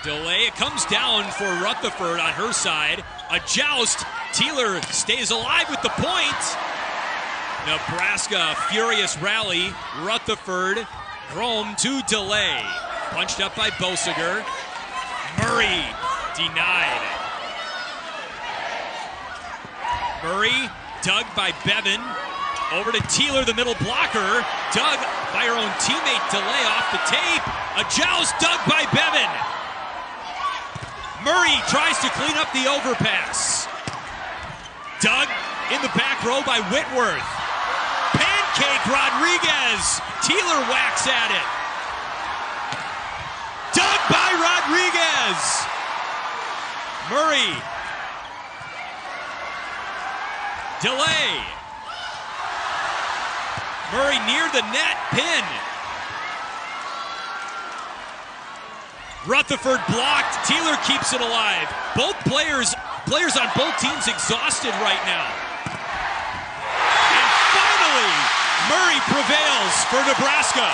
Delay, it comes down for Rutherford on her side. A joust. Teeler stays alive with the point. Nebraska, furious rally. Rutherford, Grom to Delay. Punched up by Bosiger. Murray, denied. Murray, dug by Bevan. Over to Teeler, the middle blocker. Dug by her own teammate, Delay off the tape. A joust, dug by Bevan. Murray tries to clean up the overpass. Dug in the back row by Whitworth. Pancake Rodriguez. Teeler whacks at it. Dug by Rodriguez. Murray. Delay. Murray near the net, pin. Rutherford blocked. Teeler keeps it alive. Both players on both teams exhausted right now. And finally, Murray prevails for Nebraska.